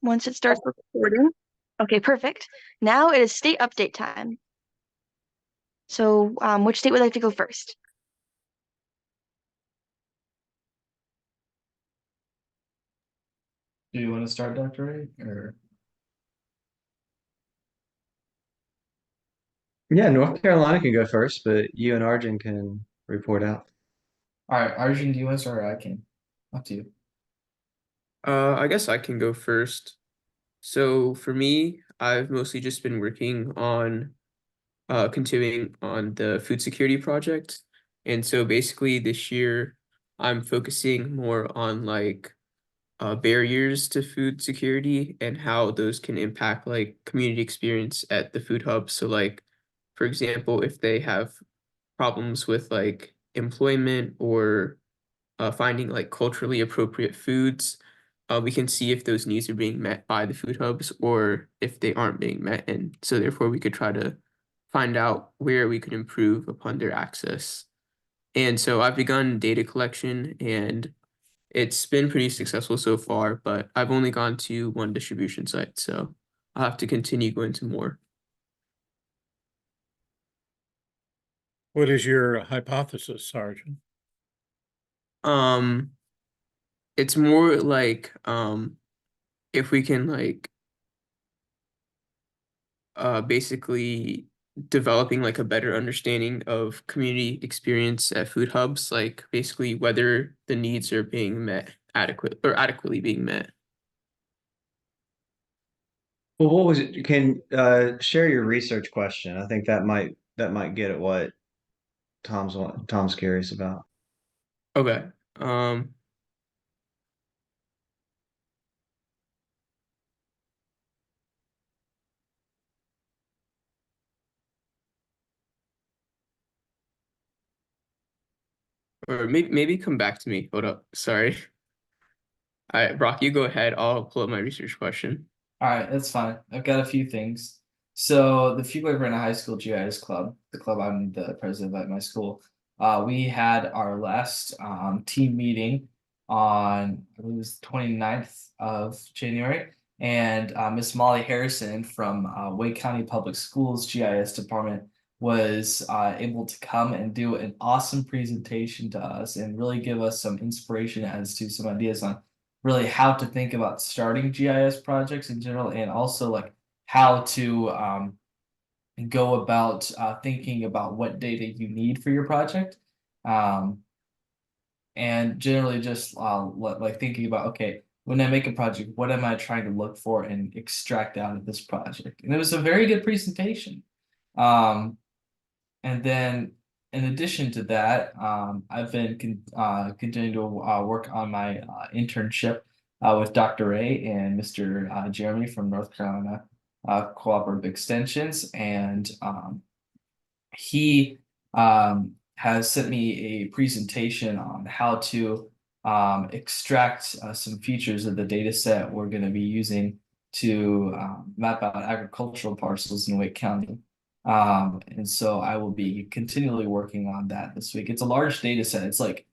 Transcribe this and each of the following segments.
once it starts recording. Okay, perfect. Now it is state update time. So, which state would like to go first? Do you want to start, Dr. A? Or Yeah, North Carolina can go first, but you and Arjun can report out. all right, Arjun, do you want to start or I can? Up to you. I guess I can go first. So for me, I've mostly just been working on continuing on the food security project. And so basically this year I'm focusing more on like barriers to food security and how those can impact like community experience at the food hub. So like for example, if they have problems with like employment or finding like culturally appropriate foods. We can see if those needs are being met by the food hubs or if they aren't being met. And so therefore we could try to find out where we could improve upon their access. And so I've begun data collection and it's been pretty successful so far, but I've only gone to one distribution site, so I'll have to continue going to more. What is your hypothesis, Sergeant? Um, it's more like if we can like basically developing like a better understanding of community experience at food hubs, like basically whether the needs are being met adequately being met. Well, what was it? Can share your research question. I think that might get at what Tom's curious about. Okay. Um, or maybe come back to me. Hold up. Sorry. All right, Brock, you go ahead. I'll pull up my research question. All right, that's fine. I've got a few things. So the Fuquay Verona High School GIS Club, the club I'm the president of at my school, we had our last team meeting on I believe it was the 29th of January. And Miss Molly Harrison from Wake County Public Schools GIS department was able to come and do an awesome presentation to us and really give us some inspiration as to some ideas on really how to think about starting GIS projects in general, and also like how to go about thinking about what data you need for your project. Um, and generally just like thinking about, okay, when I make a project, what am I trying to look for and extract out of this project? And it was a very good presentation. Um, and then in addition to that, I've been continuing to work on my internship with Dr. Ray and Mr. Jeremy from North Carolina Cooperative Extensions. And he has sent me a presentation on how to extract some features of the data set we're going to be using to map out agricultural parcels in Wake County. And so I will be continually working on that this week. It's a large data set. It's like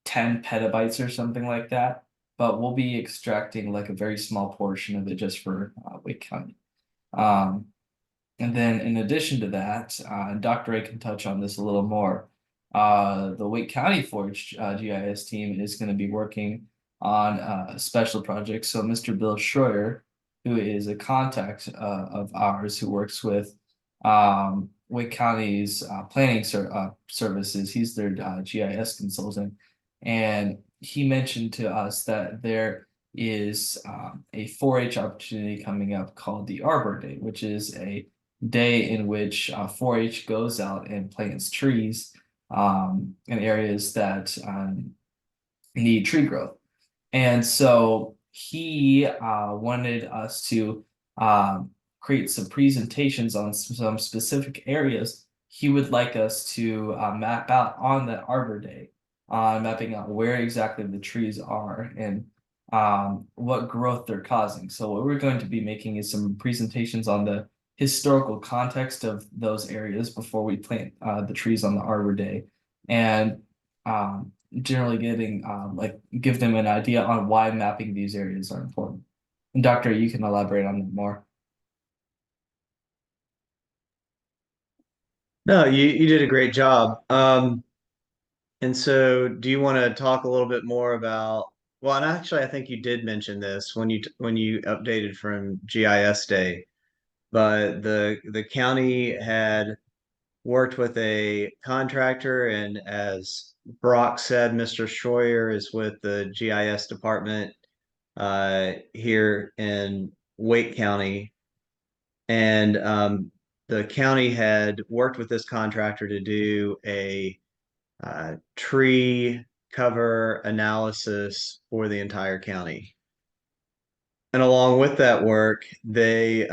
10 petabytes or something like that, but we'll be extracting like a very small portion of it just for Wake County. Um, and then in addition to that, Dr. A can touch on this a little more. The Wake County Forge GIS team is going to be working on a special project. So Mr. Bill Schroyer, who is a contact of ours who works with Wake County's planning services, he's their GIS consultant. And he mentioned to us that there is a 4-H opportunity coming up called the Arbor Day, which is a day in which 4-H goes out and plants trees in areas that need tree growth. And so he wanted us to create some presentations on some specific areas he would like us to map out on that Arbor Day, mapping out where exactly the trees are and what growth they're causing. So what we're going to be making is some presentations on the historical context of those areas before we plant the trees on the Arbor Day. And generally getting like give them an idea on why mapping these areas are important. And Doctor, you can elaborate on that more. No, you did a great job. And so do you want to talk a little bit more about, well, and actually I think you did mention this when you updated from GIS Day, but the county had worked with a contractor, and as Brock said, Mr. Schroyer is with the GIS department here in Wake County. And the county had worked with this contractor to do a tree cover analysis for the entire county. And along with that work, they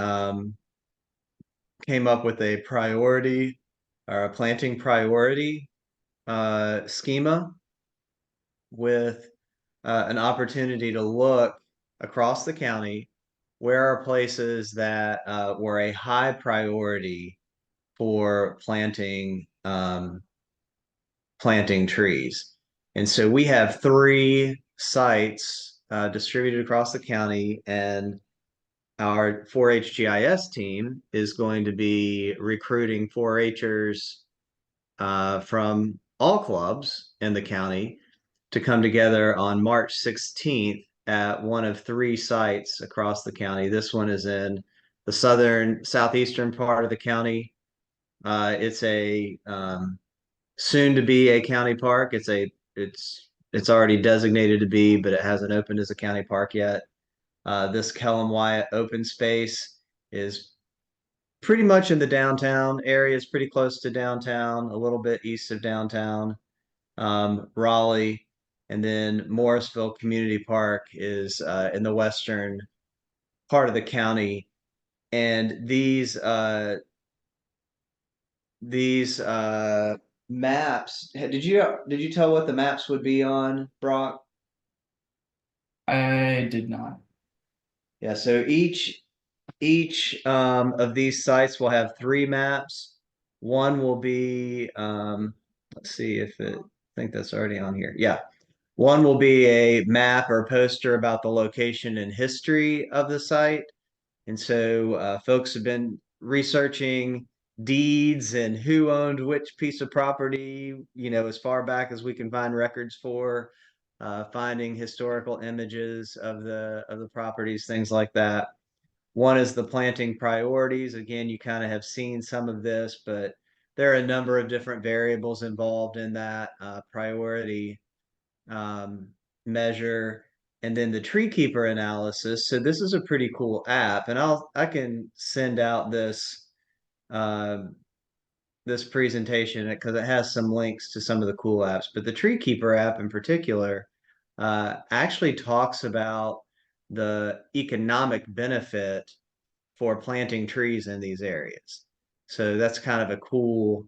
came up with a priority or a planting priority schema with an opportunity to look across the county where are places that were a high priority for planting trees. And so we have 3 sites distributed across the county, and our 4-H GIS team is going to be recruiting 4-Hers from all clubs in the county to come together on March 16th at one of 3 sites across the county. This one is in the southeastern part of the county. It's a soon to be a county park. It's already designated to be, but it hasn't opened as a county park yet. This Kellum Wyatt open space is pretty much in the downtown area. It's pretty close to downtown, a little bit east of downtown, Raleigh, and then Morrisville Community Park is in the western part of the county. And these maps, did you tell what the maps would be on, Brock? I did not. Yeah, so each of these sites will have 3 maps. One will be let's see if I think that's already on here. Yeah. One will be a map or poster about the location and history of the site. And so folks have been researching deeds and who owned which piece of property, as far back as we can find records for, finding historical images of the properties, things like that. One is the planting priorities. Again, you kind of have seen some of this, but there are a number of different variables involved in that priority measure. And then the tree keeper analysis. So this is a pretty cool app, and I can send out uh, this presentation because it has some links to some of the cool apps. But the tree keeper app in particular actually talks about the economic benefit for planting trees in these areas. So that's kind of a cool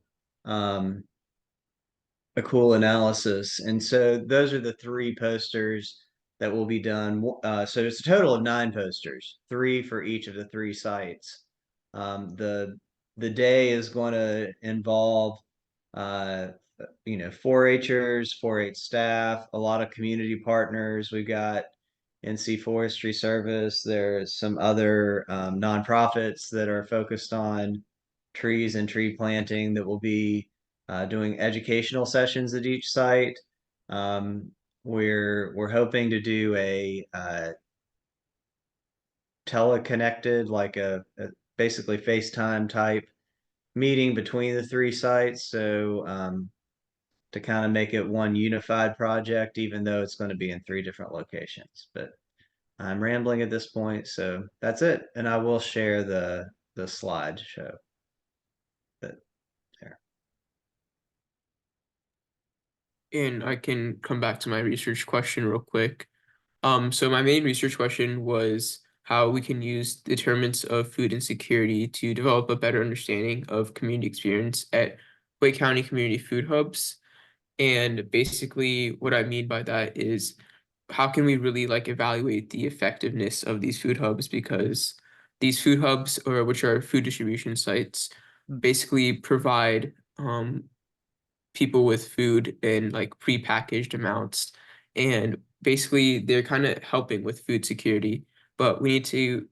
analysis. And so those are the 3 posters that will be done. So it's a total of 9 posters, 3 for each of the 3 sites. The day is going to involve 4-Hers, 4-H staff, a lot of community partners. We've got NC Forestry Service. There's some other nonprofits that are focused on trees and tree planting that will be doing educational sessions at each site. We're hoping to do a teleconnected, like a basically FaceTime type meeting between the 3 sites. So to kind of make it one unified project, even though it's going to be in 3 different locations. But I'm rambling at this point, so that's it. And I will share the slideshow. But there. And I can come back to my research question real quick. So my main research question was how we can use determinants of food insecurity to develop a better understanding of community experience at Wake County Community Food Hubs. And basically what I mean by that is how can we really evaluate the effectiveness of these food hubs, because these food hubs, or which are food distribution sites, basically provide people with food in like prepackaged amounts. And basically they're kind of helping with food security, but we need to,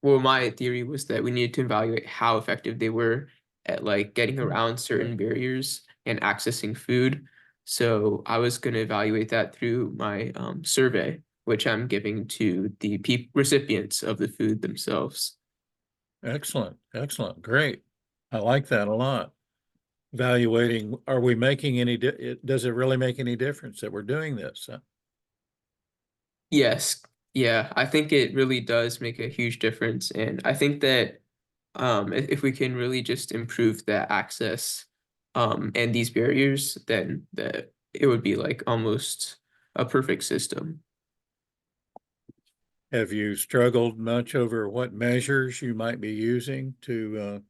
well, my theory was that we needed to evaluate how effective they were at like getting around certain barriers and accessing food. So I was going to evaluate that through my survey, which I'm giving to the recipients of the food themselves. Excellent, excellent, great. I like that a lot. Evaluating, are we making any, does it really make any difference that we're doing this? Yes, yeah, I think it really does make a huge difference. And I think that if we can really just improve the access and these barriers, then it would be like almost a perfect system. Have you struggled much over what measures you might be using to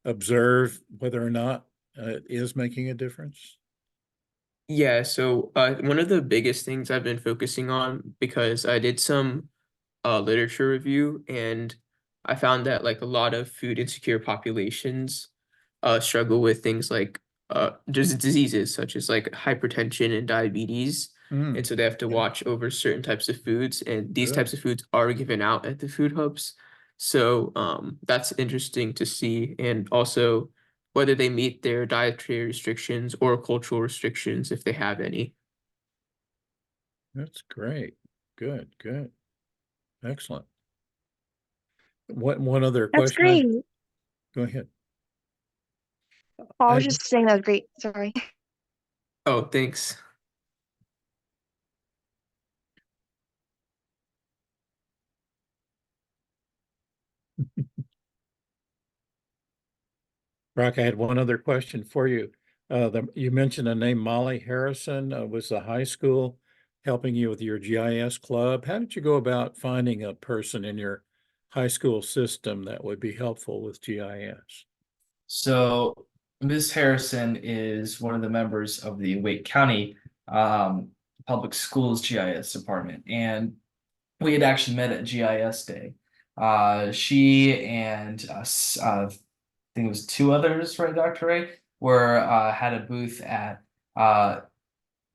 observe whether or not it is making a difference? Yeah, so one of the biggest things I've been focusing on, because I did some literature review, and I found that like a lot of food insecure populations struggle with things like diseases such as like hypertension and diabetes. And Mm, so they have to watch over certain types of foods, and these good. types of foods are given out at the food hubs. So that's interesting to see, and also whether they meet their dietary restrictions or cultural restrictions if they have any. That's great. Good, good. Excellent. What, one other That's question great. go ahead. Oh, I was And just saying that was great. Sorry. Oh, thanks. Brock, I had one other question for you. You mentioned the name Molly Harrison, was the high school helping you with your GIS club. How did you go about finding a person in your high school system that would be helpful with GIS? So Ms. Harrison is one of the members of the Wake County um, Public Schools GIS department, and we had actually met at GIS Day. She and I think it was two others, right, Dr. Ray, were had a booth at uh,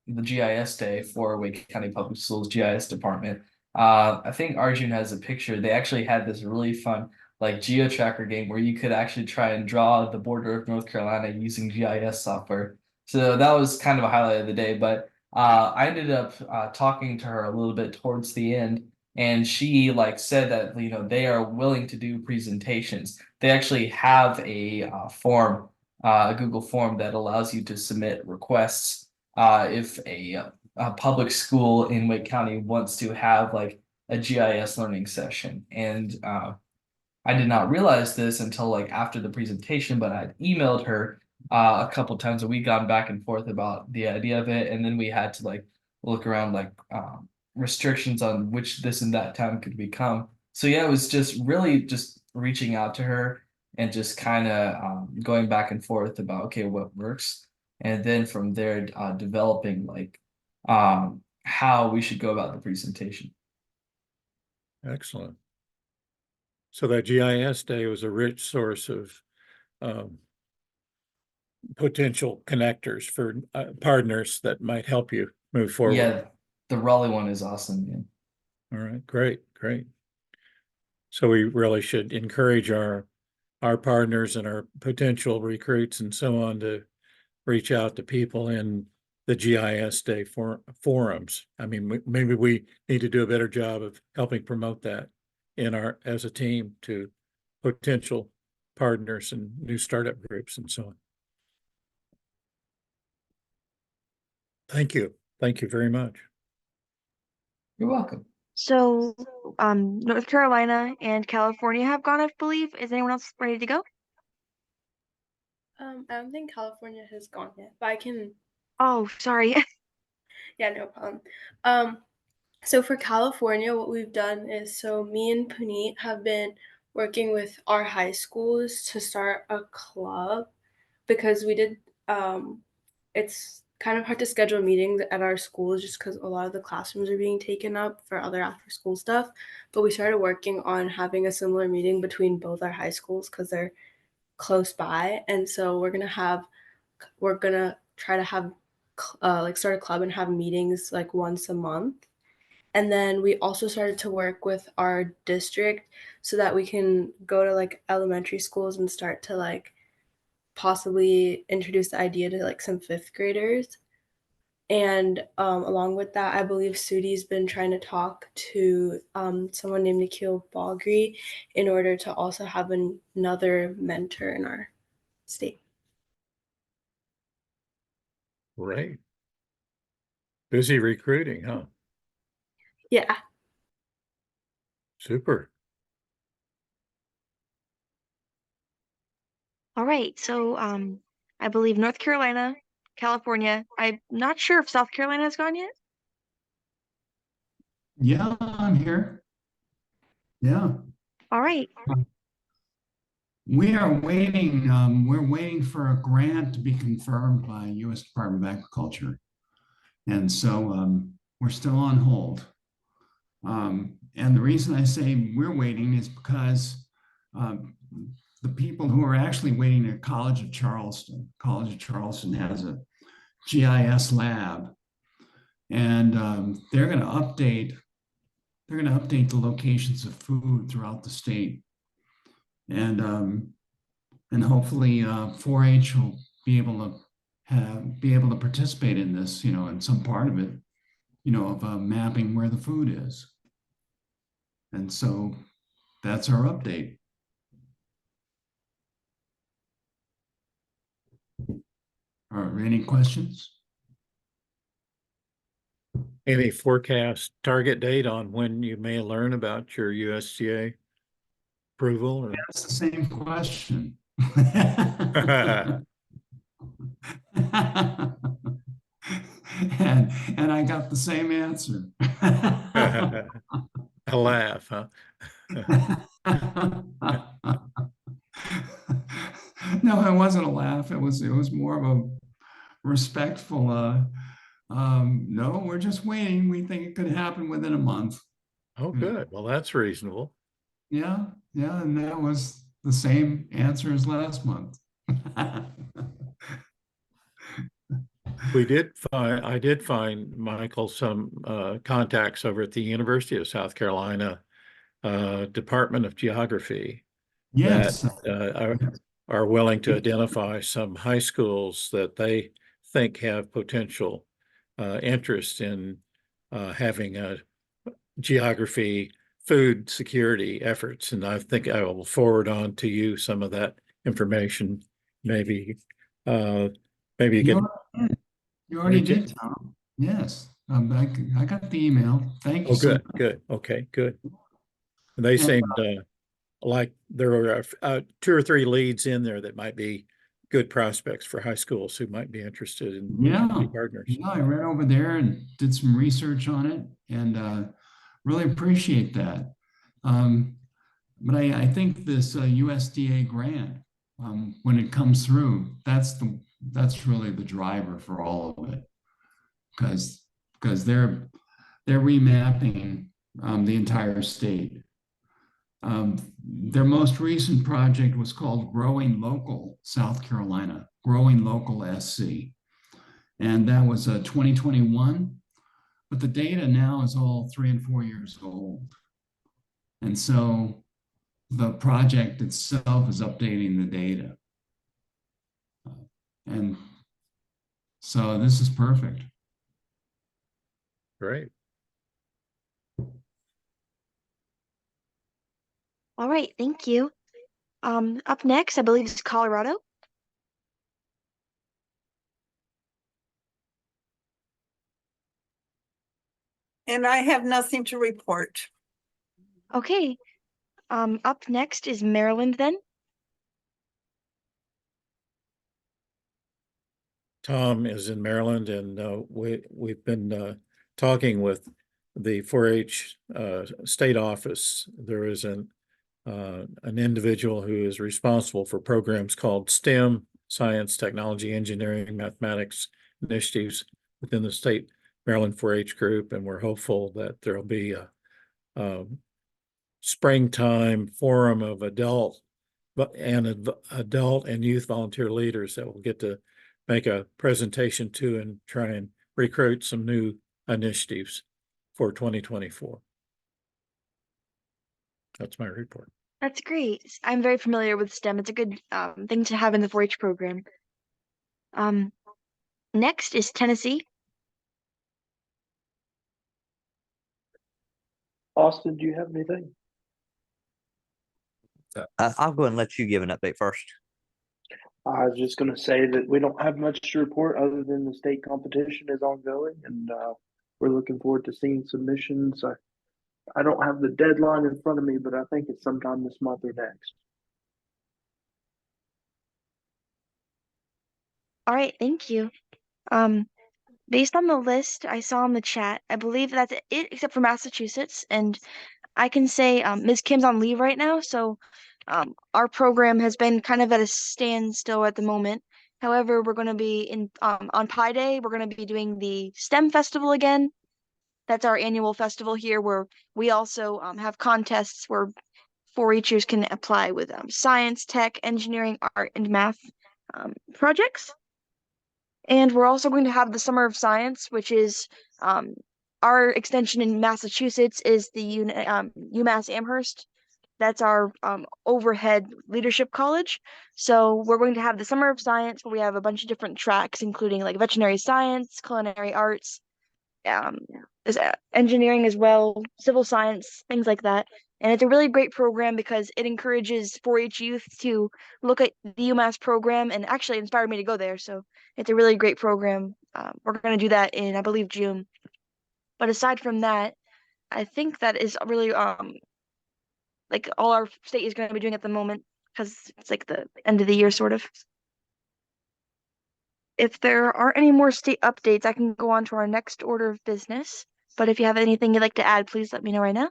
the GIS day for Wake County Public Schools GIS department. I think Arjun has a picture. They actually had this really fun like geo tracker game where you could actually try and draw the border of North Carolina using GIS software. So that was kind of a highlight of the day. But I ended up talking to her a little bit towards the end, and she like said that they are willing to do presentations. They actually have a form, a Google form that allows you to submit requests if a public school in Wake County wants to have like a GIS learning session. And I did not realize this until like after the presentation, but I'd emailed her a couple times and we gone back and forth about the idea of it. And then we had to like look around like restrictions on which this and that town could become. So yeah, it was just really just reaching out to her and just kind of going back and forth about okay, what works, and then from there developing like how we should go about the presentation. Excellent. So that GIS day was a rich source of um, potential connectors for partners that might help you move forward. Yeah, the Raleigh one is awesome, man. All right, great, great. So we really should encourage our partners and our potential recruits and so on to reach out to people in the GIS Day forums. I mean, maybe we need to do a better job of helping promote that in as a team to potential partners and new startup groups and so on. Thank you. Thank you very much. You're welcome. So, North Carolina and California have gone, I believe. Is anyone else ready to go? I don't think California has gone yet, but I can. Oh, sorry. Yeah, no problem. Um, so for California, what we've done is so me and Puneet have been working with our high schools to start a club because we did. It's kind of hard to schedule meetings at our schools just because a lot of the classrooms are being taken up for other after school stuff. But we started working on having a similar meeting between both our high schools because they're close by, and so we're gonna try to have like start a club and have meetings like once a month. And then we also started to work with our district so that we can go to like elementary schools and start to like possibly introduce the idea to like some fifth graders. And along with that, I believe Sudi's been trying to talk to someone named Nikhil Balgri in order to also have another mentor in our state. Right. Busy recruiting, huh? Yeah. Super. All right. So I believe North Carolina, California. I'm not sure if South Carolina has gone yet. Yeah, I'm here. Yeah. All right. We are waiting, we're waiting for a grant to be confirmed by U.S. Department of Agriculture. And so we're still on hold. And the reason I say we're waiting is because the people who are actually waiting at College of Charleston has a GIS lab, and they're going to update the locations of food throughout the state, and hopefully 4-H will be able to participate in this, in some part of it, of mapping where the food is. And so that's our update. Are any questions? Any forecast target date on when you may learn about your USDA approval? Or? That's the same question. and I got the same answer. A laugh, huh? No, it wasn't a laugh. It was more of a respectful no, we're just waiting. We think it could happen within a month. Oh, good. Well, that's reasonable. Yeah, and that was the same answer as last month. I did find, Michael, some contacts over at the University of South Carolina Department of Geography Yes. that are willing to identify some high schools that they think have potential interest in having a geography food security efforts. And I think I will forward on to you some of that information. Maybe you can. You already did, Tom. Yes. I got the email. Thank you. Oh, good, good. Okay, good. And they seemed like there were 2 or 3 leads in there that might be good prospects for high schools who might be interested in partners. Yeah, I read over there and did some research on it, and really appreciate that. But I think this USDA grant, when it comes through, that's really the driver for all of it, because they're remapping the entire state. Their most recent project was called Growing Local South Carolina, Growing Local SC. And that was 2021, but the data now is all 3 and 4 years old. And so the project itself is updating the data. And so this is perfect. Great. All right, thank you. Up next, I believe is Colorado. And I have nothing to report. Okay. Up next is Maryland then. Tom is in Maryland, and we've been talking with the 4-H state office. There is an individual who is responsible for programs called STEM, science, technology, engineering, mathematics initiatives within the state Maryland 4-H group, and we're hopeful that there'll be a springtime forum of adult and youth volunteer leaders that will get to make a presentation to and try and recruit some new initiatives for 2024. That's my report. That's great. I'm very familiar with STEM. It's a good thing to have in the 4-H program. Next is Tennessee. Austin, do you have anything? I'll go and let you give an update first. I was just going to say that we don't have much to report other than the state competition is ongoing, and we're looking forward to seeing submissions. I don't have the deadline in front of me, but I think it's sometime this month or next. All right, thank you. Based on the list I saw in the chat, I believe that's it except for Massachusetts. And I can say Ms. Kim's on leave right now, so our program has been kind of at a standstill at the moment. However, we're going to be in on Pi Day, we're going to be doing the STEM Festival again. That's our annual festival here where we also have contests where 4-Hers can apply with science, tech, engineering, art, and math projects. And we're also going to have the Summer of Science, which is our extension in Massachusetts is the UMass Amherst. That's our overhead leadership college. So we're going to have the Summer of Science, where we have a bunch of different tracks, including like veterinary science, culinary arts, engineering as well, civil science, things like that. And it's a really great program because it encourages 4-H youth to look at the UMass program and actually inspired me to go there. So it's a really great program. We're going to do that in, I believe, June. But aside from that, I think that is really like all our state is going to be doing at the moment because it's like the end of the year sort of. If there aren't any more state updates, I can go on to our next order of business. But if you have anything you'd like to add, please let me know right now.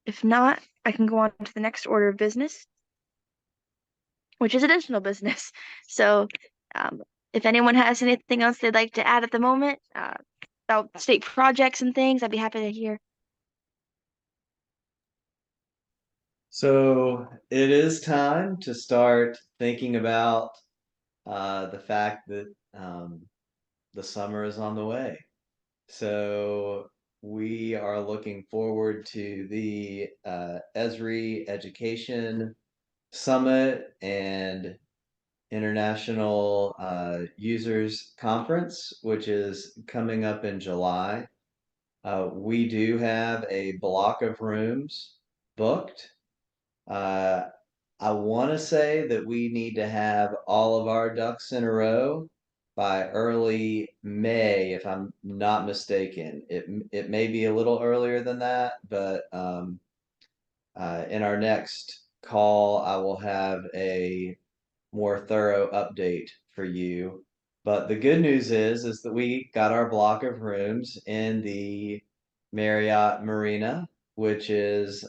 If not, I can go on to the next order of business, which is additional business. So if anyone has anything else they'd like to add at the moment about state projects and things, I'd be happy to hear. So it is time to start thinking about the fact that the summer is on the way. So we are looking forward to the Esri Education Summit and International Users Conference, which is coming up in July. We do have a block of rooms booked. I want to say that we need to have all of our ducks in a row by early May, if I'm not mistaken. It may be a little earlier than that, but in our next call, I will have a more thorough update for you. But the good news is that we got our block of rooms in the Marriott Marina, which is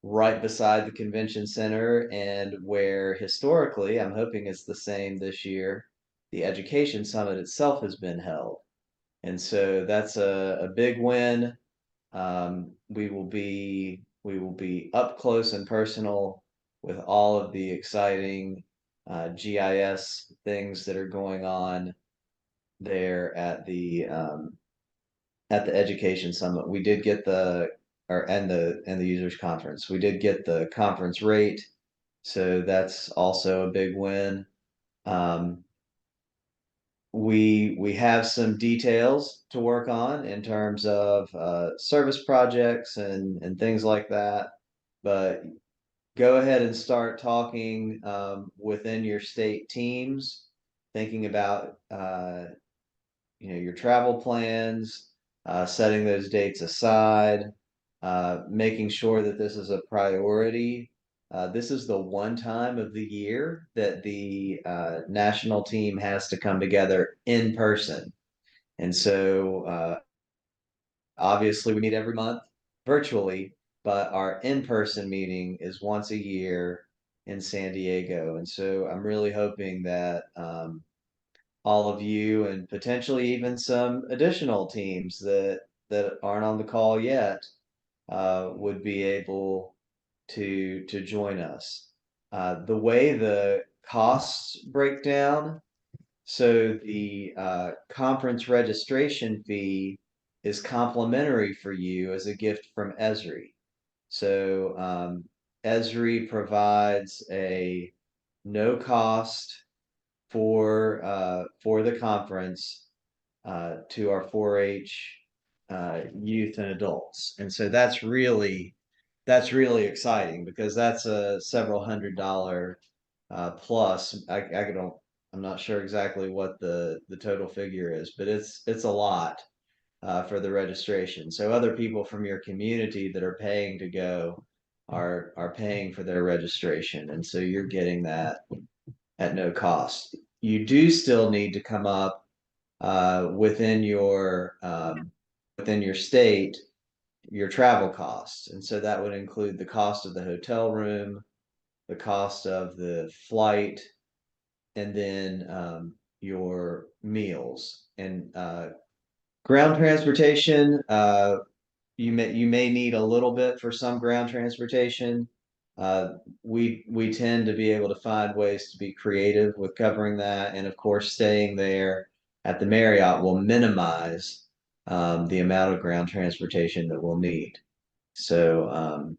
right beside the convention center and where historically, I'm hoping it's the same this year, the education summit itself has been held. And so that's a big win. We will be up close and personal with all of the exciting GIS things that are going on there at the education summit. We did get the users conference. We did get the conference rate, so that's also a big win. We have some details to work on in terms of service projects and things like that, but go ahead and start talking within your state teams, thinking about your travel plans, setting those dates aside, making sure that this is a priority. This is the one time of the year that the national team has to come together in person. And so obviously we meet every month virtually, but our in-person meeting is once a year in San Diego. And so I'm really hoping that all of you and potentially even some additional teams that aren't on the call yet would be able to join us. The way the costs break down, so the conference registration fee is complimentary for you as a gift from Esri. So Esri provides a no cost for the conference to our 4-H youth and adults, and so that's really exciting because that's a several $100 plus. I don't, I'm not sure exactly what the total figure is, but it's a lot for the registration. So other people from your community that are paying to go are paying for their registration, and so you're getting that at no cost. You do still need to come up within your state your travel costs, and so that would include the cost of the hotel room, the cost of the flight, and then your meals and ground transportation. You may need a little bit for some ground transportation. We tend to be able to find ways to be creative with covering that, and of course, staying there at the Marriott will minimize the amount of ground transportation that we'll need. So,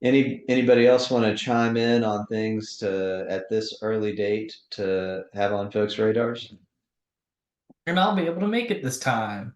anybody else want to chime in on things to at this early date to have on folks' radars? And I'll be able to make it this time.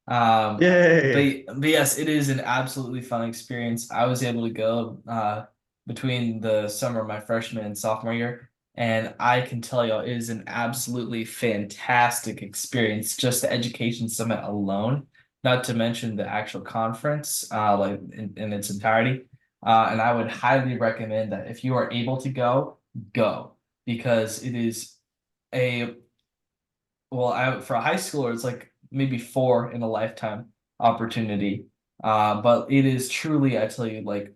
Yay! But yes, it is an absolutely fun experience. I was able to go between the summer of my freshman and sophomore year, and I can tell you it is an absolutely fantastic experience, just the education summit alone, not to mention the actual conference, like in its entirety. And I would highly recommend that if you are able to go, because it is a for a high schooler, it's like maybe four in a lifetime opportunity. But it is truly, I tell you, like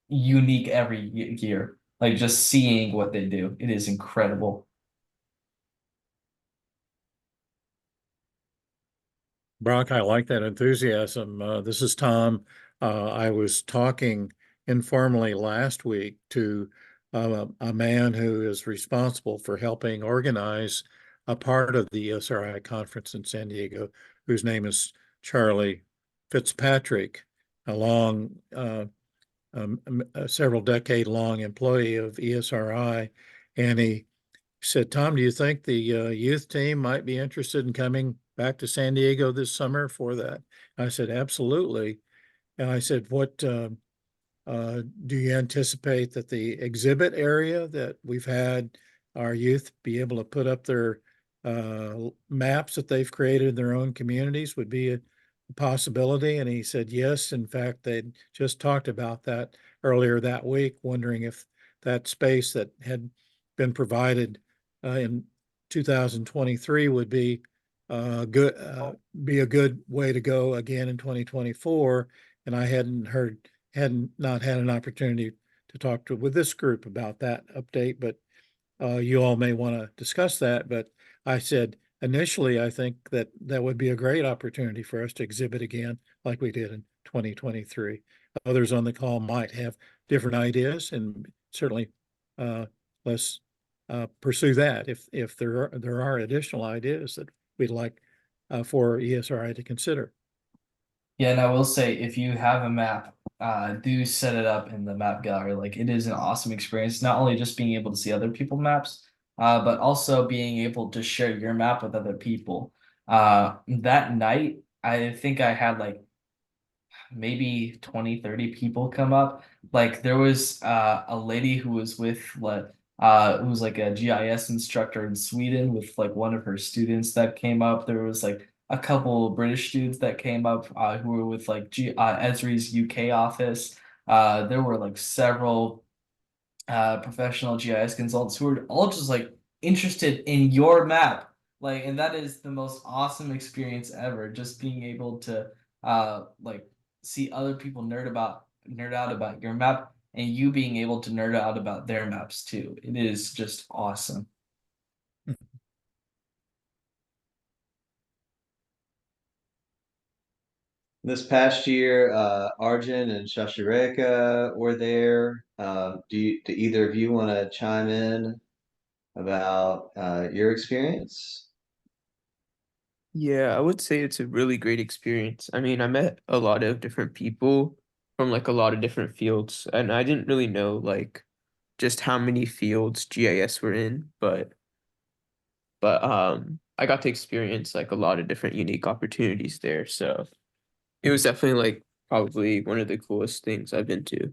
unique every year. Like just seeing what they do, it is incredible. Brock, I like that enthusiasm. This is Tom. I was talking informally last week to a man who is responsible for helping organize a part of the ESRI conference in San Diego, whose name is Charlie Fitzpatrick, a long, a several decade long employee of ESRI. And he said, Tom, do you think the youth team might be interested in coming back to San Diego this summer for that? I said, absolutely. And I said, what do you anticipate that the exhibit area that we've had our youth be able to put up their maps that they've created in their own communities would be a possibility? And he said, yes. In fact, they just talked about that earlier that week, wondering if that space that had been provided in 2023 would be be a good way to go again in 2024. And I hadn't not had an opportunity to talk with this group about that update, but you all may want to discuss that. But I said initially, I think that that would be a great opportunity for us to exhibit again, like we did in 2023. Others on the call might have different ideas, and certainly let's pursue that if there are additional ideas that we'd like for ESRI to consider. Yeah, and I will say if you have a map, do set it up in the map gallery. Like it is an awesome experience, not only just being able to see other people's maps, but also being able to share your map with other people. That night, I think I had like maybe 20, 30 people come up. Like there was a lady who was with like who was like a GIS instructor in Sweden with like one of her students that came up. There was like a couple British students that came up who were with like Esri's UK office. There were like several professional GIS consultants who are all just like interested in your map. Like, and that is the most awesome experience ever. Just being able to like see other people nerd out about your map and you being able to nerd out about their maps too. It is just awesome. This past year, Arjun and Shashareka were there. Do either of you want to chime in about your experience? Yeah, I would say it's a really great experience. I mean, I met a lot of different people from like a lot of different fields, and I didn't really know like just how many fields GIS were in, but I got to experience like a lot of different unique opportunities there. So it was definitely like probably one of the coolest things I've been to.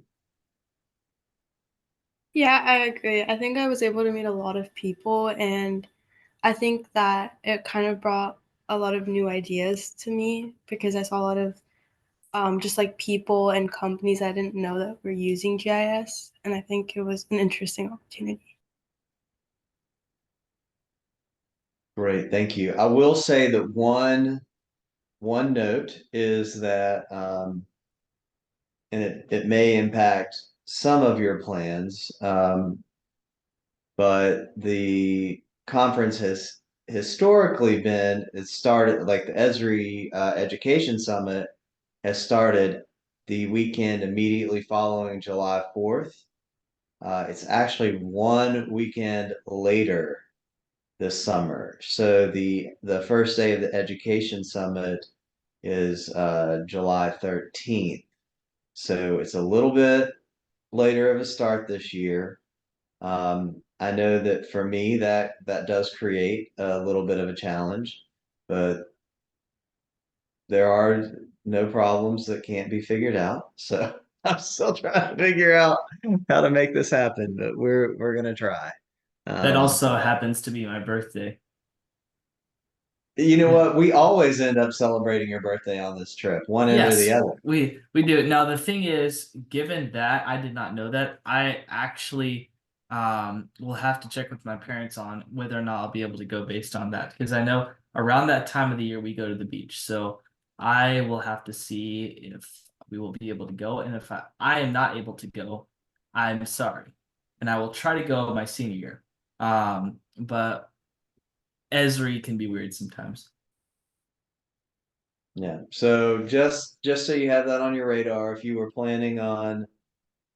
Yeah, I agree. I think I was able to meet a lot of people, and I think that it kind of brought a lot of new ideas to me because I saw a lot of just like people and companies I didn't know that were using GIS, and I think it was an interesting opportunity. Great, thank you. I will say that one note is that and it may impact some of your plans, but the conference has historically been it started like the Esri Education Summit has started the weekend immediately following July 4th. It's actually one weekend later this summer. So the first day of the Education Summit is July 13th. So it's a little bit later of a start this year. I know that for me that does create a little bit of a challenge, but there are no problems that can't be figured out. So I'm still trying to figure out how to make this happen, but we're gonna try. That also happens to be my birthday. You know what? We always end up celebrating your birthday on this trip, one end or the Yes, other. we do. Now the thing is, given that I did not know that, I actually will have to check with my parents on whether or not I'll be able to go based on that because I know around that time of the year we go to the beach. So I will have to see if we will be able to go, and if I am not able to go, I'm sorry, and I will try to go my senior year. But Esri can be weird sometimes. Yeah. So just so you have that on your radar, if you were planning on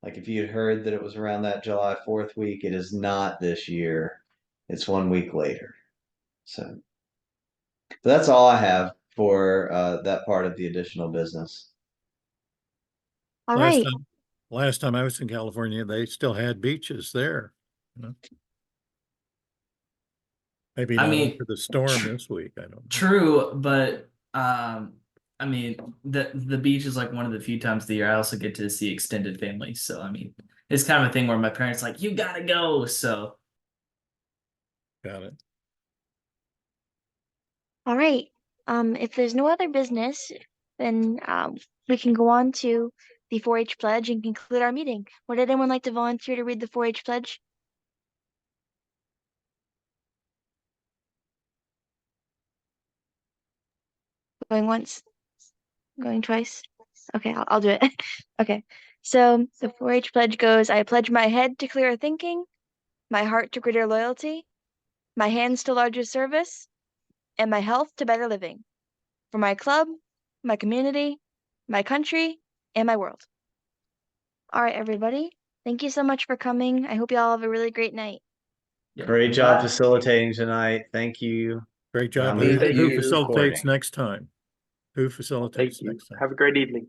like if you had heard that it was around that July 4th week, it is not this year. It's one week later. So that's all I have for that part of the additional business. All Last right. time, last time I was in California, they still had beaches there. You know? Maybe I not mean, after the storm this week. I don't know. true, but I mean the beach is like one of the few times of the year I also get to see extended family. So I mean, it's kind of a thing where my parents like, you gotta go. So Got it. All right. If there's no other business, then we can go on to the 4-H pledge and conclude our meeting. Would anyone like to volunteer to read the 4-H pledge? Going once, going twice. Okay, I'll do it. Okay. So the 4-H pledge goes, I pledge my head to clearer thinking, my heart to greater loyalty, my hands to larger service, and my health to better living. For my club, my community, my country, and my world. All right, everybody. Thank you so much for coming. I hope you all have a really great night. yeah, Great job facilitating tonight. Thank you. Great job. I'm gonna Who continue facilitates recording. next time? Who Thank facilitates you. next time? Have a great evening.